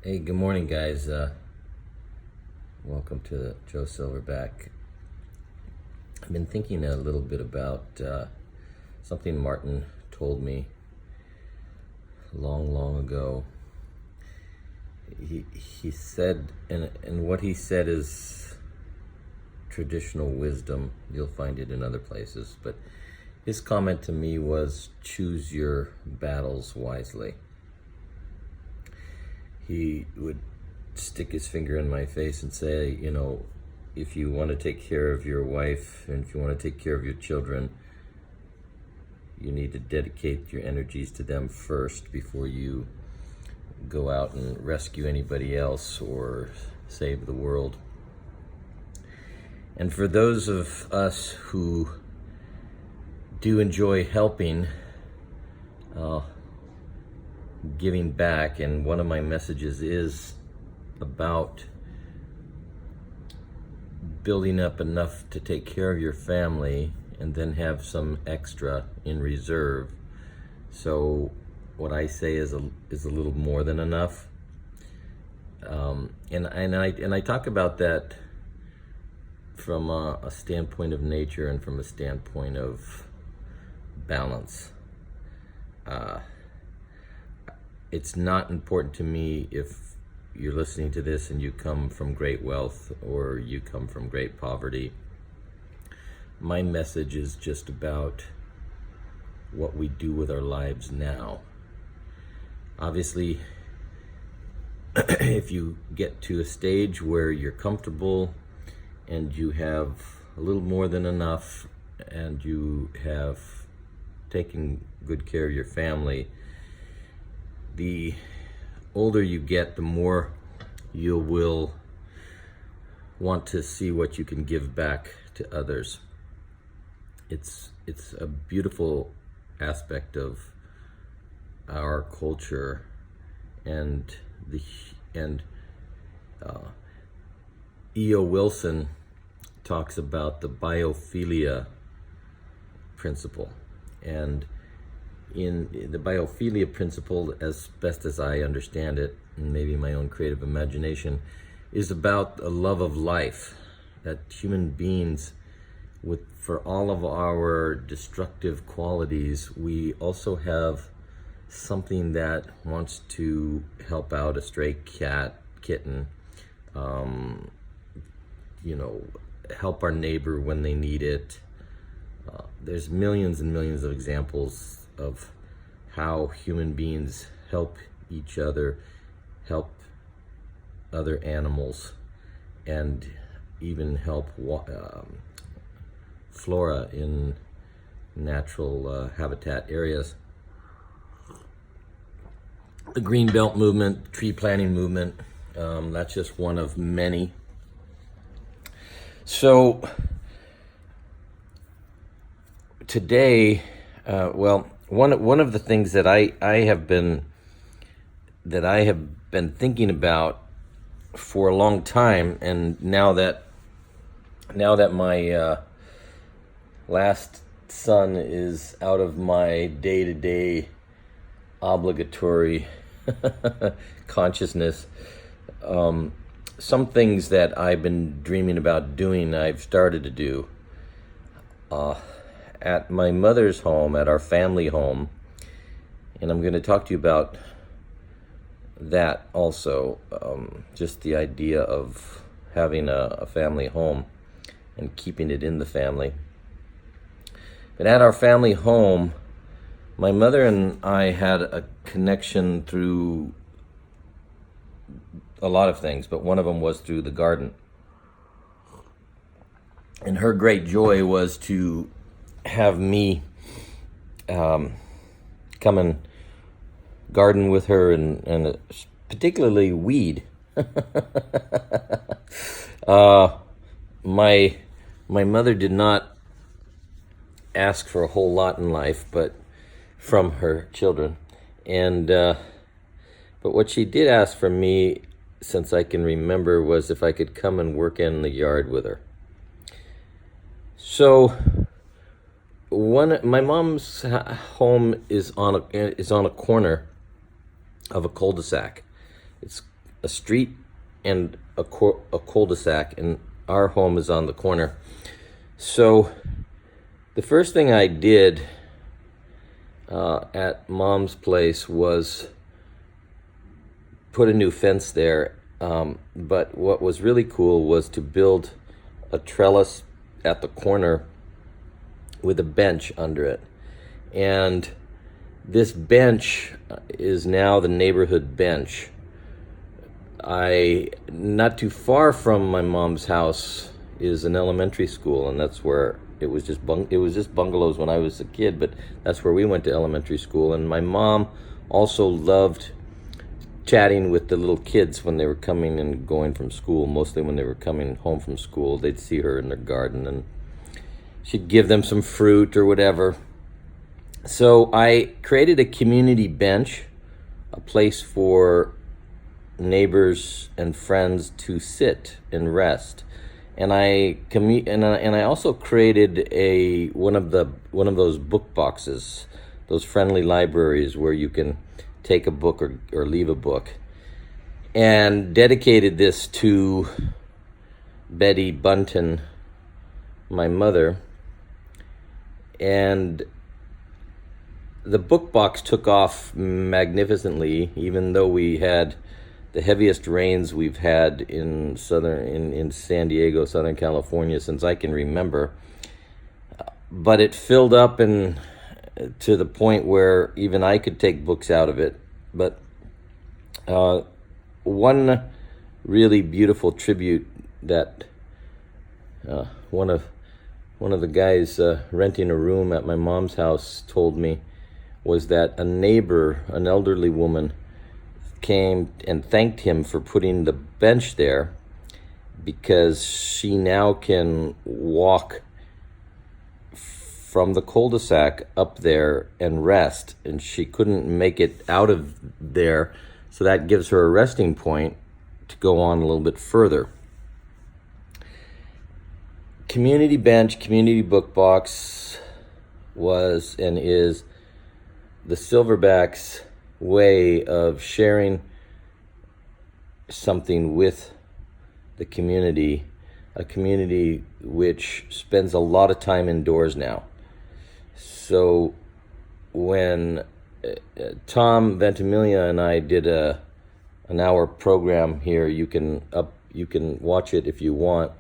Hey, good morning, guys. Welcome to Joe Silverback. I've been thinking a little bit about something Martin told me long ago. He said, and what he said is traditional wisdom. You'll find it in other places, but his comment to me was, choose your battles wisely. He would stick his finger in my face and say, if you want to take care of your wife and if you want to take care of your children, you need to dedicate your energies to them first before you go out and rescue anybody else or save the world. And for those of us who do enjoy helping, giving back, and one of my messages is about building up enough to take care of your family and then have some extra in reserve. So what I say is a little more than enough. And I talk about that from a standpoint of nature and from a standpoint of balance. It's not important to me if you're listening to this and you come from great wealth or you come from great poverty. My message is just about what we do with our lives now. Obviously, if you get to a stage where you're comfortable and you have a little more than enough and you have taken good care of your family, the older you get, the more you will want to see what you can give back to others. It's a beautiful aspect of our culture, and E.O. Wilson talks about the biophilia principle, and in the biophilia principle, as best as I understand it, and maybe my own creative imagination, is about a love of life, that human beings, for all of our destructive qualities, we also have something that wants to help out a stray kitten, help our neighbor when they need it. There's millions and millions of examples of how human beings help each other, help other animals, and even help flora in natural habitat areas. The Green Belt movement, tree planting movement, that's just one of many. So today, one of the things that I have been thinking about for a long time, and now that my last son is out of my day-to-day obligatory consciousness, some things that I've been dreaming about doing, I've started to do. At my mother's home, at our family home, and I'm going to talk to you about that also, just the idea of having a family home and keeping it in the family. But at our family home, my mother and I had a connection through a lot of things, but one of them was through the garden. And her great joy was to have me come and garden with her, and particularly weed. My mother did not ask for a whole lot in life, but from her children, and but what she did ask from me, since I can remember, was if I could come and work in the yard with her. So my mom's home is on a corner of a cul-de-sac. It's a street and a cul-de-sac, and our home is on the corner. So the first thing I did at Mom's place was put a new fence there. But what was really cool was to build a trellis at the corner with a bench under it. And this bench is now the neighborhood bench. Not too far from my mom's house is an elementary school, and that's where it was just bungalows when I was a kid, but that's where we went to elementary school. And my mom also loved chatting with the little kids when they were coming and going from school. Mostly when they were coming home from school, they'd see her in their garden and she'd give them some fruit or whatever. So I created a community bench, a place for neighbors and friends to sit and rest. And I also created one of those book boxes, those friendly libraries where you can take a book or leave a book, and dedicated this to Betty Bunton, my mother. And the book box took off magnificently, even though we had the heaviest rains we've had in San Diego, Southern California, since I can remember. But it filled up and to the point where even I could take books out of it. But one really beautiful tribute that one of the guys renting a room at my mom's house told me was that a neighbor, an elderly woman, came and thanked him for putting the bench there because she now can walk from the cul-de-sac up there and rest, and she couldn't make it out of there, so that gives her a resting point to go on a little bit further. Community bench, community book box was and is the Silverbacks' way of sharing something with the community, a community which spends a lot of time indoors now. So when Tom Ventimiglia and I did an hour program here, you can watch it if you want.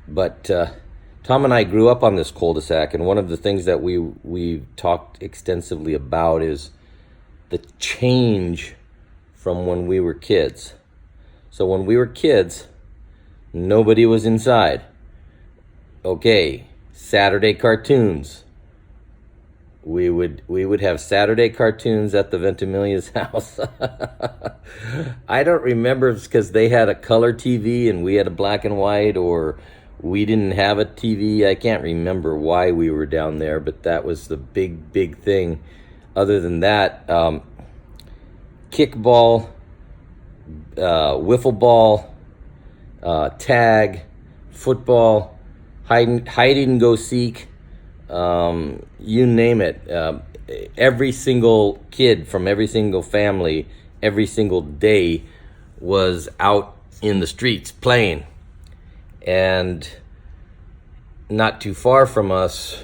But Tom and I grew up on this cul-de-sac, and one of the things that we talked extensively about is the change from when we were kids. So when we were kids, nobody was inside. Okay, Saturday cartoons. We would have Saturday cartoons at the Ventimiglia's house. I don't remember if it's because they had a color TV and we had a black and white, or we didn't have a TV. I can't remember why we were down there, but that was the big thing. Other than that, kickball, wiffle ball, tag, football, hide and go seek, you name it. Every single kid from every single family, every single day was out in the streets playing. And not too far from us,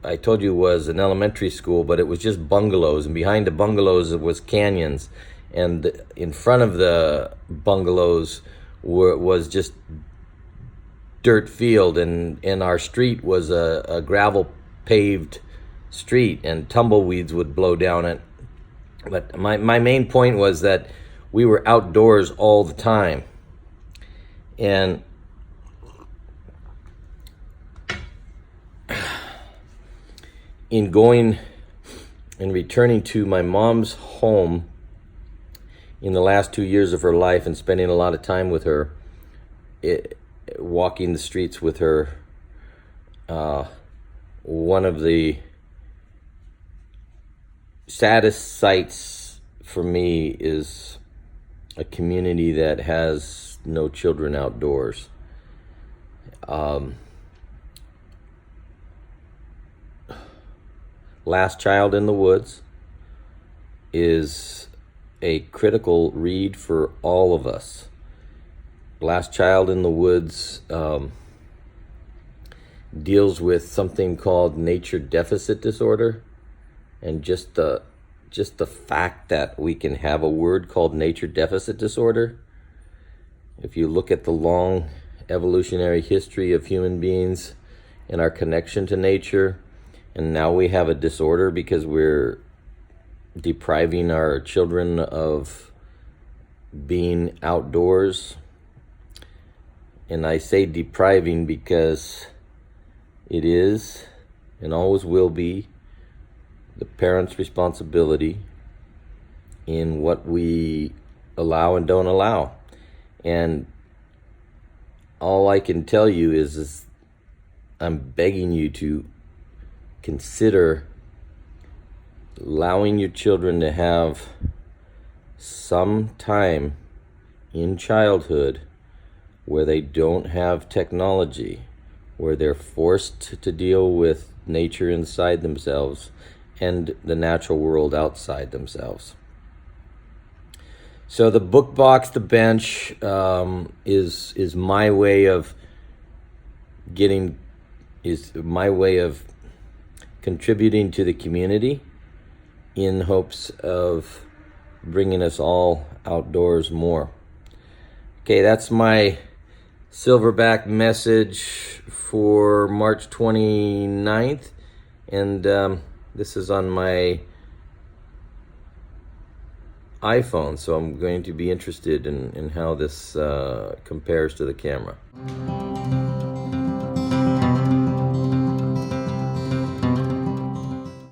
I told you, was an elementary school, but it was just bungalows, and behind the bungalows was canyons, and in front of the bungalows was just dirt field, and our street was a gravel paved street, and tumbleweeds would blow down it. But my main point was that we were outdoors all the time. And in going and returning to my mom's home in the last 2 years of her life and spending a lot of time with her, walking the streets with her, one of the saddest sights for me is a community that has no children outdoors. Last Child in the Woods, is a critical read for all of us. Last Child in the Woods deals with something called nature deficit disorder, and just the fact that we can have a word called nature deficit disorder. If you look at the long evolutionary history of human beings and our connection to nature, and now we have a disorder because we're depriving our children of being outdoors. And I say depriving because it is and always will be the parents' responsibility in what we allow and don't allow. And all I can tell you is I'm begging you to consider allowing your children to have some time in childhood where they don't have technology, where they're forced to deal with nature inside themselves and the natural world outside themselves. So the book box, the bench, is my way of contributing to the community in hopes of bringing us all outdoors more. Okay, that's my Silverback message for March 29th, and this is on my iPhone, so I'm going to be interested in how this compares to the camera.